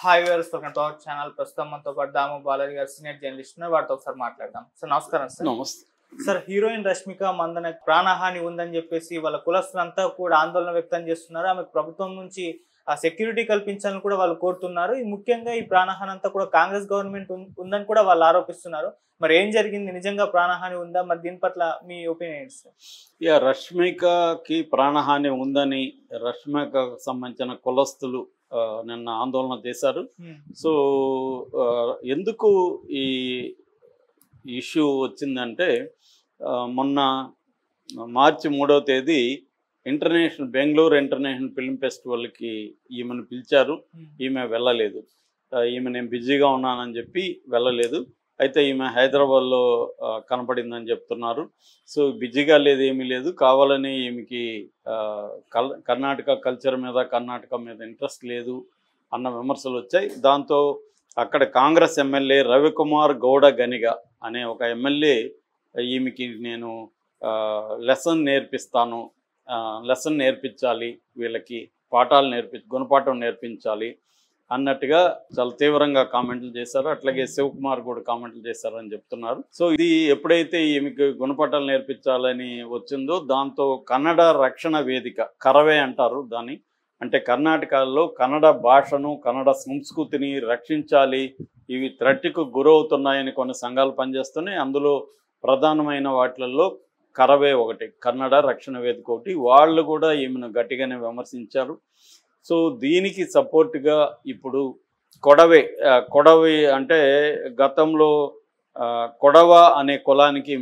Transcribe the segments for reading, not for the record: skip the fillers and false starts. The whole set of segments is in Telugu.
Hi viewers, welcome to our channel. ప్రస్తుతం మనతో పాటు దాము బాలాజీ గారు సీనియర్ జర్నలిస్ట్ ఉన్నారు. వాటితో ఒకసారి మాట్లాడదాం. సార్ నమస్కారం. సార్ నమస్తే సార్, హీరోయిన్ రష్మిక మందన ప్రాణహాని ఉందని చెప్పేసి వాళ్ళ కులస్తులంతా కూడా ఆందోళన వ్యక్తం చేస్తున్నారు. ఆమెకు ప్రభుత్వం నుంచి సెక్యూరిటీ కల్పించాలని కూడా వాళ్ళు కోరుతున్నారు. ముఖ్యంగా ఈ ప్రాణహాని అంతా కూడా కాంగ్రెస్ గవర్నమెంట్ ఉందని కూడా వాళ్ళు ఆరోపిస్తున్నారు. మరి ఏం జరిగింది? నిజంగా ప్రాణహాని ఉందా? మరి దీని పట్ల మీ ఒపీనియన్ సార్? రష్మికకి ప్రాణహాని ఉందని రష్మికకు సంబంధించిన కులస్తులు నిన్న ఆందోళన చేశారు. సో ఎందుకు ఈ ఇష్యూ వచ్చిందంటే, మొన్న మార్చి 3వ తేదీ బెంగళూరు ఇంటర్నేషనల్ ఫిల్మ్ ఫెస్టివల్కి ఈమెను పిలిచారు. ఈమె వెళ్ళలేదు. ఈమె నేను బిజీగా ఉన్నానని చెప్పి వెళ్ళలేదు. అయితే ఈమె హైదరాబాద్లో కనపడిందని చెప్తున్నారు. సో బిజీగా లేదు, ఏమీ లేదు, కావాలని ఈమెకి కర్ణాటక కల్చర్ మీద, కర్ణాటక మీద ఇంట్రెస్ట్ లేదు అన్న విమర్శలు వచ్చాయి. దాంతో అక్కడ కాంగ్రెస్ ఎమ్మెల్యే రవికుమార్ గౌడ గనిగ అనే ఒక ఎమ్మెల్యే ఈమెకి నేను లెసన్ నేర్పించాలి, వీళ్ళకి గుణపాఠం నేర్పించాలి అన్నట్టుగా చాలా తీవ్రంగా కామెంట్లు చేశారు. అట్లాగే శివకుమార్ కూడా కామెంట్లు చేశారని చెప్తున్నారు. సో ఇది ఎప్పుడైతే ఈమెకి గుణపాఠాలు నేర్పించాలని వచ్చిందో, దాంతో కన్నడ రక్షణ వేదిక, కరవే అంటారు దాన్ని, అంటే కర్ణాటకలో కన్నడ భాషను, కన్నడ సంస్కృతిని రక్షించాలి, ఇవి థ్రెట్కు గురవుతున్నాయని కొన్ని సంఘాలు పనిచేస్తున్నాయి. అందులో ప్రధానమైన వాటిల్లో కరవే ఒకటి, కన్నడ రక్షణ వేదిక ఒకటి. వాళ్ళు కూడా ఈమెను గట్టిగానే విమర్శించారు. సో దీనికి సపోర్ట్గా ఇప్పుడు కొడవి అంటే గతంలో కొడవ అనే కులానికి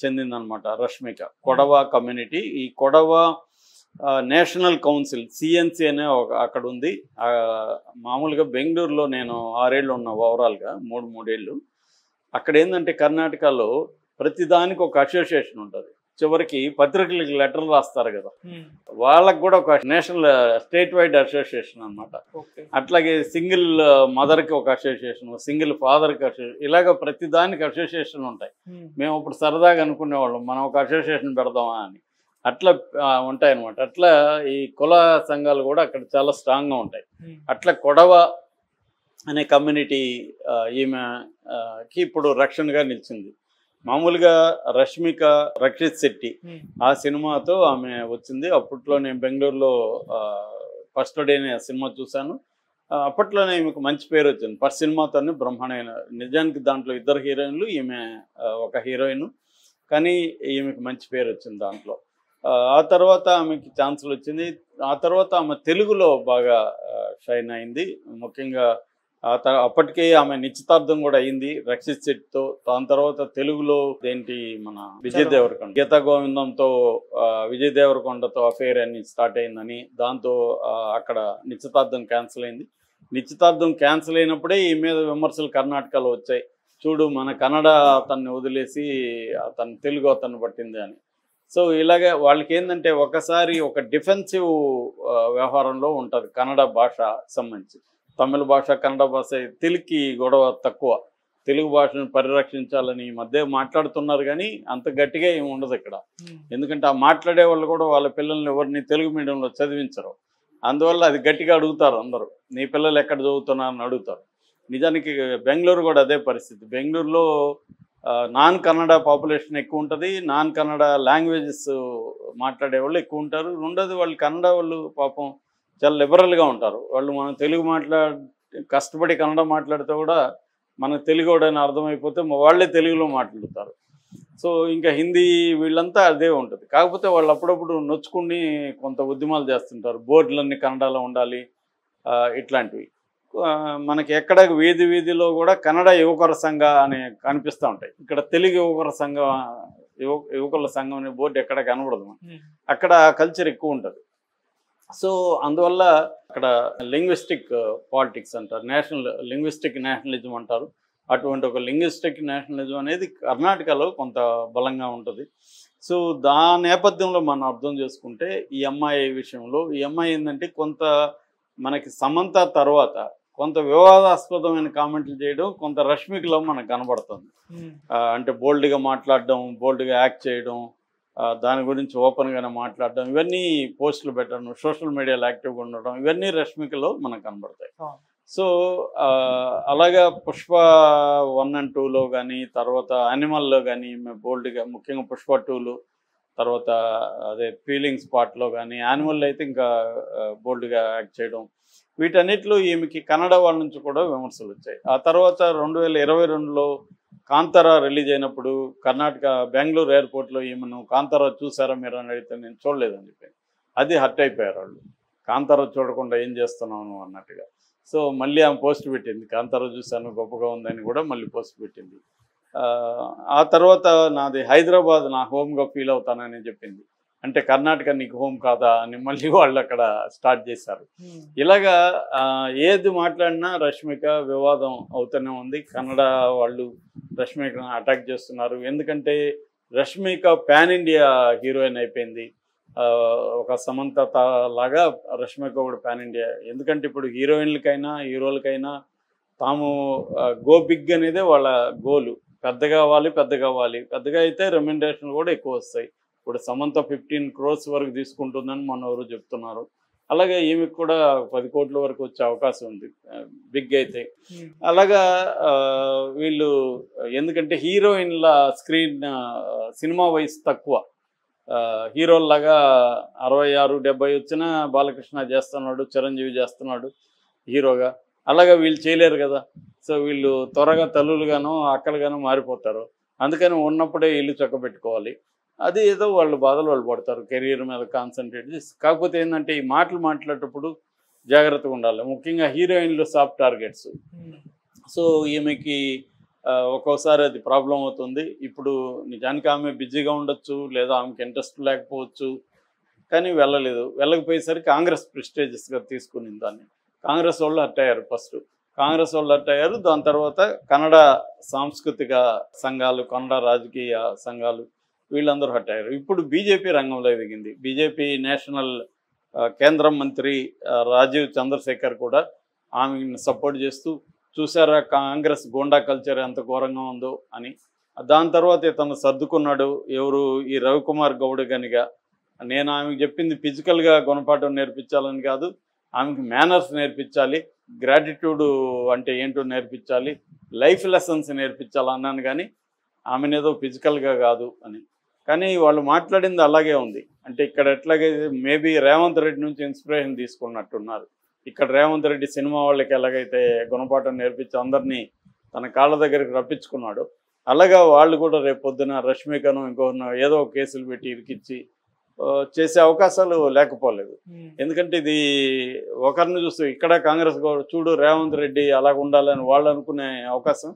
చెందిందనమాట రష్మిక. కొడవ కమ్యూనిటీ, ఈ కొడవ నేషనల్ కౌన్సిల్ సిఎన్సి అనే అక్కడ ఉంది. మామూలుగా బెంగళూరులో నేను 6 ఏళ్ళు ఉన్నా, ఓవరాల్గా 3 ఏళ్ళు. అక్కడ ఏంటంటే కర్ణాటకలో ప్రతిదానికి ఒక అసోసియేషన్ ఉంటుంది. చివరికి పత్రికలకి లెటర్లు రాస్తారు కదా, వాళ్ళకు కూడా ఒక స్టేట్ వైడ్ అసోసియేషన్ అనమాట. అట్లాగే సింగిల్ మదర్కి ఒక అసోసియేషన్, సింగిల్ ఫాదర్కి అసోసియేషన్, ఇలాగ ప్రతి దానికి అసోసియేషన్ ఉంటాయి. మేము ఇప్పుడు సరదాగా అనుకునేవాళ్ళం మనం ఒక అసోసియేషన్ పెడదామా అని. అట్లా ఉంటాయన్నమాట. అట్లా ఈ కుల సంఘాలు కూడా అక్కడ చాలా స్ట్రాంగ్గా ఉంటాయి. అట్లా కొడవ అనే కమ్యూనిటీ ఈమెకి ఇప్పుడు రక్షణగా నిలిచింది. మామూలుగా రష్మిక రక్షిత్ శెట్టి ఆ సినిమాతో ఆమె వచ్చింది. అప్పట్లో నేను బెంగళూరులో ఫస్ట్ డేనే ఆ సినిమా చూశాను. అప్పట్లోనే ఈమెకు మంచి పేరు వచ్చింది. ఫస్ట్ సినిమాతోనే బ్రహ్మాండమైన, నిజానికి దాంట్లో 2 హీరోయిన్లు, ఈమె ఒక హీరోయిన్, కానీ ఈమెకు మంచి పేరు వచ్చింది దాంట్లో. ఆ తర్వాత ఆమెకి ఛాన్సులు వచ్చింది. ఆ తర్వాత ఆమె తెలుగులో బాగా షైన్ అయింది. ముఖ్యంగా అప్పటికే ఆమె నిశ్చితార్థం కూడా అయింది రక్షిత్ శెట్టితో. దాని తర్వాత తెలుగులో మన విజయ్ దేవరకొండ, గీతా గోవిందంతో విజయ్ దేవరకొండతో అఫేర్ అని స్టార్ట్ అయిందని, దాంతో అక్కడ నిశ్చితార్థం క్యాన్సిల్ అయింది. నిశ్చితార్థం క్యాన్సిల్ అయినప్పుడే ఈ మీద విమర్శలు కర్ణాటకలో వచ్చాయి. చూడు, మన కన్నడ అతన్ని వదిలేసి తెలుగు అతన్ని పట్టింది అని. సో ఇలాగే వాళ్ళకి ఏంటంటే ఒకసారి ఒక డిఫెన్సివ్ వ్యవహారంలో ఉంటుంది కన్నడ భాష సంబంధించి. తమిళ భాష, కన్నడ భాష, తెలుగుకి గొడవ తక్కువ. తెలుగు భాషను పరిరక్షించాలని ఈ మధ్య మాట్లాడుతున్నారు, కానీ అంత గట్టిగా ఏమి ఉండదు ఇక్కడ. ఎందుకంటే ఆ మాట్లాడే వాళ్ళు కూడా వాళ్ళ పిల్లల్ని ఎవరిని తెలుగు మీడియంలో చదివించరు. అందువల్ల అది గట్టిగా అడుగుతారు అందరూ, నీ పిల్లలు ఎక్కడ చదువుతున్నారని అడుగుతారు. నిజానికి బెంగళూరు కూడా అదే పరిస్థితి. బెంగళూరులో నాన్ కన్నడ పాపులేషన్ ఎక్కువ ఉంటుంది, నాన్ కన్నడ లాంగ్వేజెస్ మాట్లాడే వాళ్ళు ఎక్కువ ఉంటారు. రెండోది వాళ్ళు కన్నడ వాళ్ళు పాపం చాలా లిబరల్గా ఉంటారు. వాళ్ళు మనం తెలుగు కష్టపడి కన్నడ మాట్లాడితే కూడా మనకు తెలుగు అని అర్థమైపోతే వాళ్ళే తెలుగులో మాట్లాడతారు. సో ఇంకా హిందీ వీళ్ళంతా అదే ఉంటుంది. కాకపోతే వాళ్ళు అప్పుడప్పుడు నొచ్చుకుని కొంత ఉద్యమాలు చేస్తుంటారు, బోర్డులన్నీ కన్నడలో ఉండాలి ఇట్లాంటివి. మనకి ఎక్కడ వీధిలో కూడా కన్నడ యువకుల సంఘ అని కనిపిస్తూ ఉంటాయి. ఇక్కడ తెలుగు యువకుల సంఘం అనే బోర్డు ఎక్కడ కనబడదు. అక్కడ కల్చర్ ఎక్కువ ఉంటుంది. సో అందువల్ల అక్కడ లింగ్విస్టిక్ పాలిటిక్స్ అంటారు, లింగ్విస్టిక్ నేషనలిజం అంటారు. అటువంటి ఒక లింగ్విస్టిక్ నేషనలిజం అనేది కర్ణాటకలో కొంత బలంగా ఉంటుంది. సో నేపథ్యంలో మనం అర్థం చేసుకుంటే ఈ అమ్మాయి విషయంలో, ఈ అమ్మాయి ఏంటంటే కొంత మనకి సమంత తర్వాత కొంత వివాదాస్పదమైన కామెంట్లు చేయడం కొంత రష్మికలో మనకు కనబడుతుంది. అంటే బోల్డ్గా మాట్లాడడం, బోల్డ్గా యాక్ట్ చేయడం, దాని గురించి ఓపెన్గానే మాట్లాడడం, ఇవన్నీ పోస్టులు పెట్టడం, సోషల్ మీడియాలో యాక్టివ్గా ఉండడం, ఇవన్నీ రష్మికలో మనకు కనబడతాయి. సో అలాగా పుష్ప 1 and 2లో కానీ, తర్వాత యానిమల్లో కానీ బోల్డ్గా, ముఖ్యంగా పుష్ప 2లో, తర్వాత అదే ఫీలింగ్స్ పార్ట్లో కానీ, యానిమల్ అయితే ఇంకా బోల్డ్గా యాక్ట్ చేయడం, వీటన్నిటిలో ఈమెకి కన్నడ వాళ్ళ నుంచి కూడా విమర్శలు వచ్చాయి. ఆ తర్వాత 2022లో కాంతారా రిలీజ్ అయినప్పుడు కర్ణాటక బెంగళూరు ఎయిర్పోర్ట్లో ఈమెను కాంతారా చూసారా మీరు అని అడిగితే నేను చూడలేదని చెప్పి అది హర్ట్ అయిపోయారు వాళ్ళు. కాంతారా చూడకుండా ఏం చేస్తున్నాను అన్నట్టుగా. సో మళ్ళీ ఆమె పోస్ట్ పెట్టింది, కాంతారా చూశాను గొప్పగా ఉందని కూడా మళ్ళీ పోస్ట్ పెట్టింది. ఆ తర్వాత నాది హైదరాబాద్ నా హోమ్గా ఫీల్ అవుతానని చెప్పింది. అంటే కర్ణాటక నీకు హోమ్ కాదా అని మళ్ళీ వాళ్ళు అక్కడ స్టార్ట్ చేశారు. ఇలాగా ఏది మాట్లాడినా రష్మిక వివాదం అవుతూనే ఉంది. కన్నడ వాళ్ళు రష్మికను అటాక్ చేస్తున్నారు. ఎందుకంటే రష్మిక పాన్ ఇండియా హీరోయిన్ అయిపోయింది. ఒక సమంత లాగా రష్మిక కూడా పాన్ ఇండియా. ఎందుకంటే ఇప్పుడు హీరోయిన్లకైనా హీరోలకైనా తాము గో బిగ్ అనేదే వాళ్ళ గోలు. పెద్దగా అవ్వాలి, పెద్దగా అవ్వాలి. పెద్దగా అయితే రెమ్యునరేషన్ కూడా ఎక్కువ వస్తాయి. ఇప్పుడు సమంత 15 crores వరకు తీసుకుంటుందని మన ఎవరు చెప్తున్నారు. అలాగే ఈమెకు కూడా 10 కోట్ల వరకు వచ్చే అవకాశం ఉంది బిగ్ అయితే. అలాగా వీళ్ళు ఎందుకంటే హీరోయిన్ల స్క్రీన్ సినిమా వయసు తక్కువ. హీరోల్లాగా 66-70 వచ్చినా బాలకృష్ణ చేస్తున్నాడు, చిరంజీవి చేస్తున్నాడు హీరోగా. అలాగా వీళ్ళు చేయలేరు కదా. సో వీళ్ళు త్వరగా తల్లులుగాను అక్కలుగాను మారిపోతారు. అందుకని ఉన్నప్పుడే ఇల్లు చక్కబెట్టుకోవాలి. అది ఏదో వాళ్ళు బాధలు వాళ్ళు పడతారు, కెరీర్ మీద కాన్సన్ట్రేట్ చేసి. కాకపోతే ఏంటంటే ఈ మాటలు మాట్లాడేటప్పుడు జాగ్రత్తగా ఉండాలి. ముఖ్యంగా హీరోయిన్లు సాఫ్ట్ టార్గెట్స్. సో ఈమెకి ఒక్కోసారి అది ప్రాబ్లం అవుతుంది. ఇప్పుడు నిజానికి ఆమె బిజీగా ఉండొచ్చు, లేదా ఆమెకి ఇంట్రెస్ట్ లేకపోవచ్చు, కానీ వెళ్ళలేదు. వెళ్ళకపోయేసరికి కాంగ్రెస్ ప్రెస్టేజియస్గా తీసుకుని దాన్ని కాంగ్రెస్ వాళ్ళు హర్ట్ అయ్యారు. ఫస్ట్ కాంగ్రెస్ వాళ్ళు హర్ట్ అయ్యారు. దాని తర్వాత కన్నడ సాంస్కృతిక సంఘాలు, కన్నడ రాజకీయ సంఘాలు వీళ్ళందరూ హర్ట్ అయ్యారు. ఇప్పుడు బీజేపీ రంగంలో దిగింది. బీజేపీ నేషనల్ కేంద్ర మంత్రి రాజీవ్ చంద్రశేఖర్ కూడా ఆమెను సపోర్ట్ చేస్తూ, చూసారా కాంగ్రెస్ గోండా కల్చర్ ఎంత ఘోరంగా ఉందో అని. దాని తర్వాత ఇతను సర్దుకున్నాడు. ఎవరు ఈ రవికుమార్ గౌడ్ గనిగా. నేను ఆమెకు చెప్పింది ఫిజికల్గా గుణపాఠం నేర్పించాలని కాదు, ఆమెకి మేనర్స్ నేర్పించాలి, గ్రాటిట్యూడ్ అంటే ఏంటో నేర్పించాలి, లైఫ్ లెసన్స్ నేర్పించాలన్నాను, కానీ ఆమెనేదో ఫిజికల్గా కాదు అని. కానీ వాళ్ళు మాట్లాడింది అలాగే ఉంది. అంటే ఇక్కడ ఎట్లాగైతే మేబీ రేవంత్ రెడ్డి నుంచి ఇన్స్పిరేషన్ తీసుకున్నట్టున్నారు. ఇక్కడ రేవంత్ రెడ్డి సినిమా వాళ్ళకి ఎలాగైతే గుణపాఠం నేర్పించి అందరినీ తన కాళ్ళ దగ్గరికి రప్పించుకున్నాడు, అలాగా వాళ్ళు కూడా రేపు పొద్దున రష్మికను ఇంకొక ఏదో కేసులు పెట్టి ఇరికిచ్చి చేసే అవకాశాలు లేకపోలేదు. ఎందుకంటే ఇది ఒకరిని చూస్తూ ఇక్కడ కాంగ్రెస్ చూడు రేవంత్ రెడ్డి అలాగ ఉండాలని వాళ్ళు అనుకునే అవకాశం